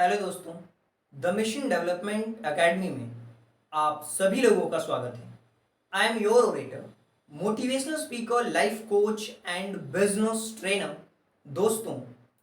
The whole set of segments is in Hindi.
हेलो दोस्तों, द मिशन डेवलपमेंट एकेडमी में आप सभी लोगों का स्वागत है। I am your orator, motivational speaker, life coach and business trainer. दोस्तों,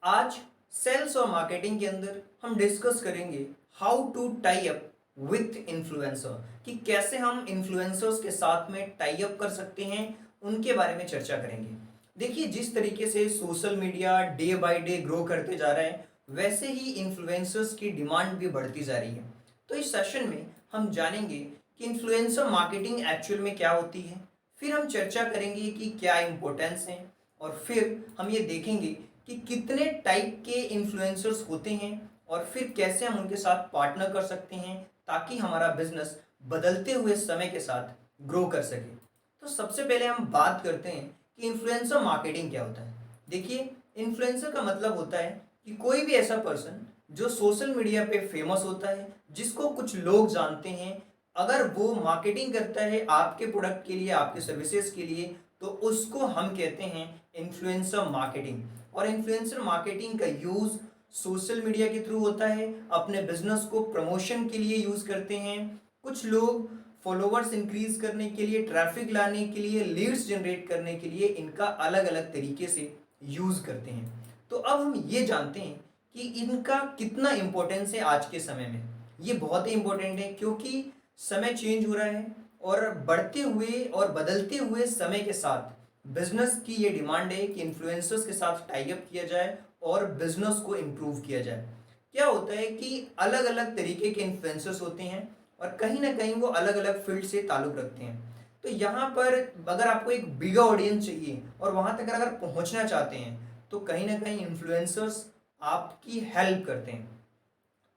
आज सेल्स और मार्केटिंग के अंदर हम डिस्कस करेंगे how to tie up with influencer, कि कैसे हम इन्फ्लुएंसर्स के साथ में टाई अप कर सकते हैं, उनके बारे में चर्चा करेंगे। देखिए, जिस तरीके से social media day by day grow करते जा रहा है, वैसे ही इन्फ्लुएंसर्स की डिमांड भी बढ़ती जा रही है। तो इस सेशन में हम जानेंगे कि इन्फ्लुएंसर मार्केटिंग एक्चुअल में क्या होती है, फिर हम चर्चा करेंगे कि क्या इंपॉर्टेंस है, और फिर हम ये देखेंगे कि कितने टाइप के इन्फ्लुएंसर्स होते हैं और फिर कैसे हम उनके साथ पार्टनर कर सकते हैं ताकि हमारा बिजनेस बदलते हुए समय के साथ ग्रो कर सके। तो सबसे पहले हम बात करते हैं कि इन्फ्लुएंसर मार्केटिंग क्या होता है। देखिए, इन्फ्लुएंसर का मतलब होता है कि कोई भी ऐसा पर्सन जो सोशल मीडिया पे फेमस होता है, जिसको कुछ लोग जानते हैं, अगर वो मार्केटिंग करता है आपके प्रोडक्ट के लिए, आपके सर्विसेज के लिए, तो उसको हम कहते हैं इन्फ्लुएंसर मार्केटिंग। और इन्फ्लुएंसर मार्केटिंग का यूज़ सोशल मीडिया के थ्रू होता है, अपने बिजनेस को प्रमोशन के लिए यूज़ करते हैं। कुछ लोग फॉलोवर्स इंक्रीज करने के लिए, ट्रैफिक लाने के लिए, लीड्स जनरेट करने के लिए इनका अलग अलग तरीके से यूज़ करते हैं। तो अब हम ये जानते हैं कि इनका कितना इम्पोर्टेंस है आज के समय में। ये बहुत ही इम्पोर्टेंट है क्योंकि समय चेंज हो रहा है, और बढ़ते हुए और बदलते हुए समय के साथ बिजनेस की ये डिमांड है कि इन्फ्लुएंसर्स के साथ टाई अप किया जाए और बिजनेस को इम्प्रूव किया जाए। क्या होता है कि अलग अलग तरीके के इन्फ्लुएंसर्स होते हैं और कहीं ना कहीं वो अलग अलग फील्ड से ताल्लुक़ रखते हैं। तो यहाँ पर अगर आपको एक बिगर ऑडियंस चाहिए और वहाँ तक अगर पहुँचना चाहते हैं, तो कहीं ना कहीं इन्फ्लुएंसर्स आपकी हेल्प करते हैं।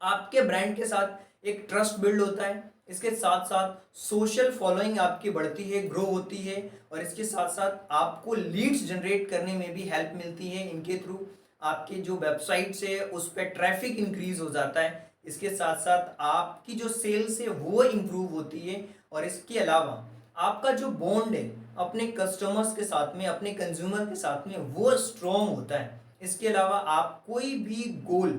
आपके ब्रांड के साथ एक ट्रस्ट बिल्ड होता है, इसके साथ साथ सोशल फॉलोइंग आपकी बढ़ती है, ग्रो होती है, और इसके साथ साथ आपको लीड्स जनरेट करने में भी हेल्प मिलती है इनके थ्रू। आपके जो वेबसाइट्स है उस पर ट्रैफिक इंक्रीज हो जाता है, इसके साथ साथ आपकी जो सेल्स है वो इम्प्रूव होती है, और इसके अलावा आपका जो बॉन्ड है अपने कस्टमर्स के साथ में, अपने कंज्यूमर के साथ में, वो स्ट्रॉन्ग होता है। इसके अलावा आप कोई भी गोल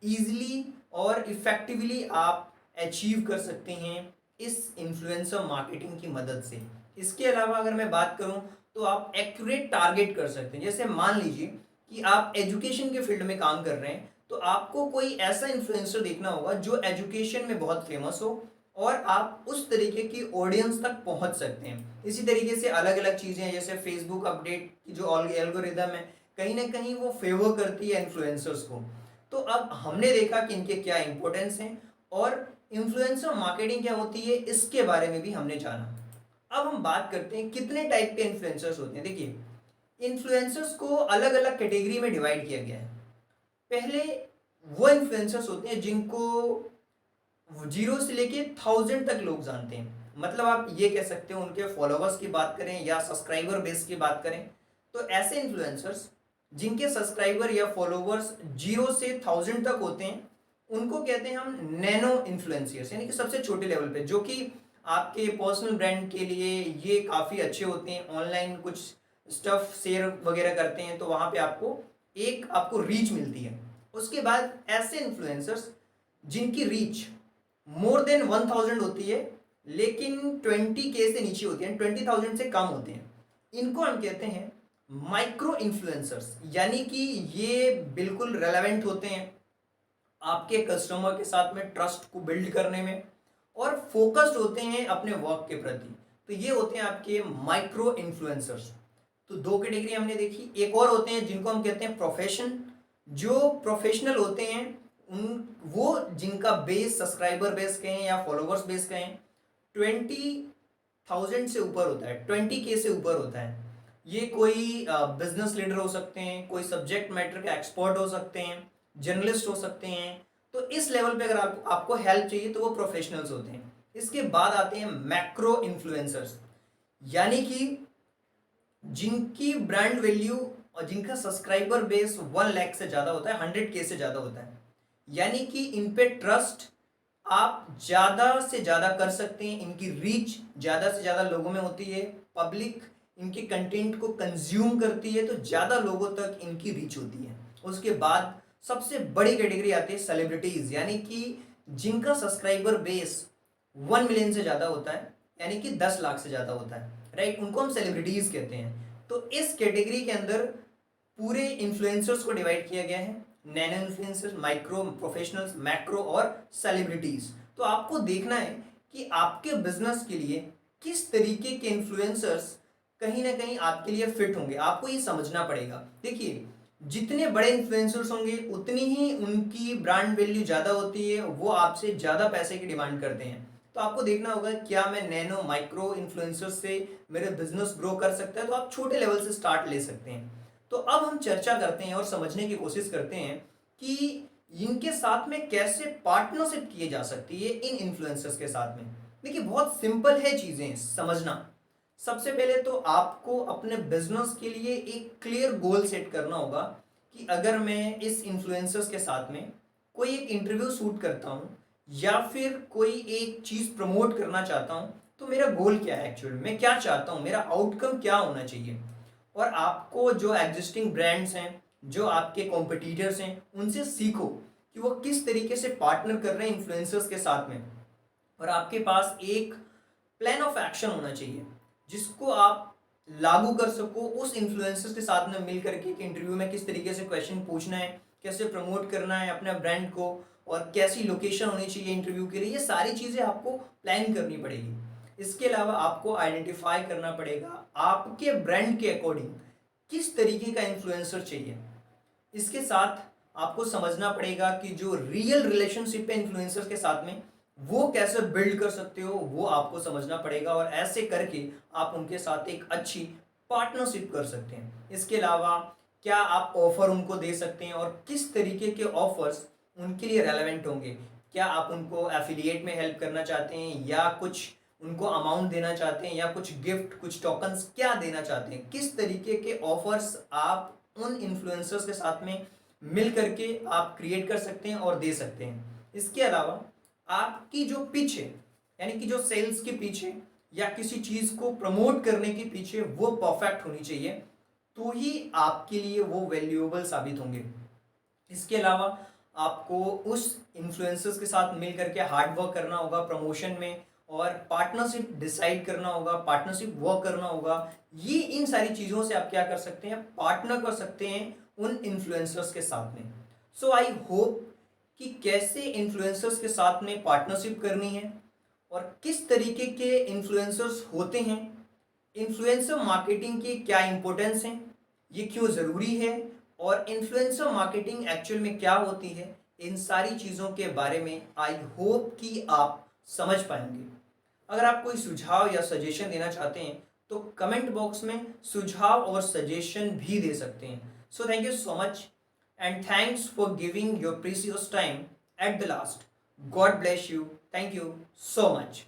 ईजिली और इफेक्टिवली आप अचीव कर सकते हैं इस इन्फ्लुएंसर मार्केटिंग की मदद से। इसके अलावा अगर मैं बात करूं तो आप एक्यूरेट टारगेट कर सकते हैं। जैसे मान लीजिए कि आप एजुकेशन के फील्ड में काम कर रहे हैं, तो आपको कोई ऐसा इन्फ्लुएंसर देखना होगा जो एजुकेशन में बहुत फेमस हो, और आप उस तरीके की ऑडियंस तक पहुंच सकते हैं। इसी तरीके से अलग अलग चीज़ें हैं, जैसे फेसबुक अपडेट की जो एल्गोरिदम है, कहीं ना कहीं वो फेवर करती है इन्फ्लुएंसर्स को। तो अब हमने देखा कि इनके क्या इंपॉर्टेंस हैं और इन्फ्लुएंसर मार्केटिंग क्या होती है, इसके बारे में भी हमने जाना। अब हम बात करते हैं कितने टाइप के इन्फ्लुएंसर्स होते हैं। देखिए, इन्फ्लुएंसर्स को अलग अलग कैटेगरी में डिवाइड किया गया है। पहले वो इन्फ्लुएंसर्स होते हैं जिनको 0 से लेके 1000 तक लोग जानते हैं। मतलब आप ये कह सकते हो, उनके फॉलोवर्स की बात करें या सब्सक्राइबर बेस की बात करें, तो ऐसे इन्फ्लुएंसर्स जिनके सब्सक्राइबर या फॉलोवर्स 0 से 1000 तक होते हैं, उनको कहते हैं हम नैनो इन्फ्लुएंसर्स, यानी कि सबसे छोटे लेवल पे, जो कि आपके पर्सनल ब्रांड के लिए ये काफ़ी अच्छे होते हैं। ऑनलाइन कुछ स्टफ शेयर वगैरह करते हैं, तो वहाँ पे आपको रीच मिलती है। उसके बाद ऐसे इन्फ्लुएंसर्स जिनकी रीच मोर देन 1000 होती है, लेकिन 20K से नीचे होती है, 20,000 से कम होते हैं, इनको हम कहते हैं माइक्रो इन्फ्लुएंसर्स। यानी कि ये बिल्कुल रेलेवेंट होते हैं आपके कस्टमर के साथ में ट्रस्ट को बिल्ड करने में, और फोकस्ड होते हैं अपने वर्क के प्रति। तो ये होते हैं आपके माइक्रो इन्फ्लुएंसर्स। तो दो कैटेगरी हमने देखी। एक और होते हैं जिनको हम कहते हैं प्रोफेशन। जो प्रोफेशनल होते हैं उन वो जिनका बेस, सब्सक्राइबर बेस कहें या फॉलोवर्स बेस कहें, 20,000 से ऊपर होता है, 20K से ऊपर होता है। ये कोई बिजनेस लीडर हो सकते हैं, कोई सब्जेक्ट मैटर के एक्सपर्ट हो सकते हैं, जर्नलिस्ट हो सकते हैं। तो इस लेवल पे अगर आपको हेल्प चाहिए तो वो प्रोफेशनल्स होते हैं। इसके बाद आते हैं मैक्रो इन्फ्लुएंसर्स, यानी कि जिनकी ब्रांड वैल्यू और जिनका सब्सक्राइबर बेस 1 लाख से ज़्यादा होता है, 100K से ज़्यादा होता है। यानी कि इन पे ट्रस्ट आप ज़्यादा से ज़्यादा कर सकते हैं, इनकी रीच ज़्यादा से ज़्यादा लोगों में होती है, पब्लिक इनके कंटेंट को कंज्यूम करती है, तो ज़्यादा लोगों तक इनकी रीच होती है। उसके बाद सबसे बड़ी कैटेगरी आती है सेलिब्रिटीज, यानी कि जिनका सब्सक्राइबर बेस 1 मिलियन से ज़्यादा होता है, यानी कि 10 लाख से ज़्यादा होता है, राइट। उनको हम सेलिब्रिटीज कहते हैं। तो इस कैटेगरी के अंदर पूरे इन्फ्लुएंसर्स को डिवाइड किया गया है, nano influencers, micro, professionals, macro और सेलिब्रिटीज। तो आपको देखना है कि आपके बिजनेस के लिए किस तरीके के इन्फ्लुएंसर्स कहीं ना कहीं आपके लिए फिट होंगे, आपको ये समझना पड़ेगा। देखिए, जितने बड़े इन्फ्लुएंसर्स होंगे उतनी ही उनकी ब्रांड वैल्यू ज़्यादा होती है, वो आपसे ज़्यादा पैसे की डिमांड करते हैं। तो आपको देखना होगा क्या मैं नैनो माइक्रो इन्फ्लुएंसर्स से मेरे बिजनेस ग्रो कर सकता है, तो आप छोटे लेवल से स्टार्ट ले सकते हैं। तो अब हम चर्चा करते हैं और समझने की कोशिश करते हैं कि इनके साथ में कैसे पार्टनरशिप की जा सकती है इन इन्फ्लुएंसर्स के साथ में। देखिए, बहुत सिंपल है चीज़ें समझना। सबसे पहले तो आपको अपने बिजनेस के लिए एक क्लियर गोल सेट करना होगा कि अगर मैं इस इन्फ्लुएंसर्स के साथ में कोई एक इंटरव्यू शूट करता हूँ या फिर कोई एक चीज़ प्रमोट करना चाहता हूँ, तो मेरा गोल क्या है, एक्चुअल मैं क्या चाहता हूँ, मेरा आउटकम क्या होना चाहिए। और आपको जो एग्जिस्टिंग ब्रांड्स हैं, जो आपके कॉम्पिटिटर्स हैं, उनसे सीखो कि वो किस तरीके से पार्टनर कर रहे हैं इन्फ्लुएंसर्स के साथ में। और आपके पास एक प्लान ऑफ एक्शन होना चाहिए जिसको आप लागू कर सको उस इन्फ्लुएंसर्स के साथ में मिल करके कि इंटरव्यू में किस तरीके से क्वेश्चन पूछना है, कैसे प्रमोट करना है अपने ब्रांड को, और कैसी लोकेशन होनी चाहिए इंटरव्यू के लिए। ये सारी चीज़ें आपको प्लान करनी पड़ेगी। इसके अलावा आपको आइडेंटिफाई करना पड़ेगा आपके ब्रांड के अकॉर्डिंग किस तरीके का इन्फ्लुएंसर चाहिए। इसके साथ आपको समझना पड़ेगा कि जो रियल रिलेशनशिप है इन्फ्लुएंसर्स के साथ में, वो कैसे बिल्ड कर सकते हो, वो आपको समझना पड़ेगा। और ऐसे करके आप उनके साथ एक अच्छी पार्टनरशिप कर सकते हैं। इसके अलावा क्या आप ऑफर उनको दे सकते हैं और किस तरीके के ऑफर्स उनके लिए रेलेवेंट होंगे। क्या आप उनको एफिलिएट में हेल्प करना चाहते हैं, या कुछ उनको अमाउंट देना चाहते हैं, या कुछ गिफ्ट, कुछ टोकन्स क्या देना चाहते हैं। किस तरीके के ऑफर्स आप उन इन्फ्लुएंसर्स के साथ में मिल करके आप क्रिएट कर सकते हैं और दे सकते हैं। इसके अलावा आपकी जो पिच है, यानी कि जो सेल्स के पीछे या किसी चीज़ को प्रमोट करने के पीछे, वो परफेक्ट होनी चाहिए, तो ही आपके लिए वो वैल्यूएबल साबित होंगे। इसके अलावा आपको उस इन्फ्लुएंसर्स के साथ मिल करके हार्ड वर्क करना होगा प्रमोशन में, और पार्टनरशिप डिसाइड करना होगा, पार्टनरशिप वर्क करना होगा। ये इन सारी चीज़ों से आप क्या कर सकते हैं, पार्टनर कर सकते हैं उन इन्फ्लुएंसर्स के साथ में। सो आई होप कि कैसे इन्फ्लुएंसर्स के साथ में पार्टनरशिप करनी है और किस तरीके के इन्फ्लुएंसर्स होते हैं, इन्फ्लुएंसर मार्केटिंग की क्या इंपॉर्टेंस है, ये क्यों ज़रूरी है, और इन्फ्लुएंसर मार्केटिंग एक्चुअल में क्या होती है, इन सारी चीज़ों के बारे में आई होप कि आप समझ पाएंगे। अगर आप कोई सुझाव या सजेशन देना चाहते हैं तो कमेंट बॉक्स में सुझाव और सजेशन भी दे सकते हैं। So thank you so much and thanks for giving your precious time at the last. God bless you. Thank you so much.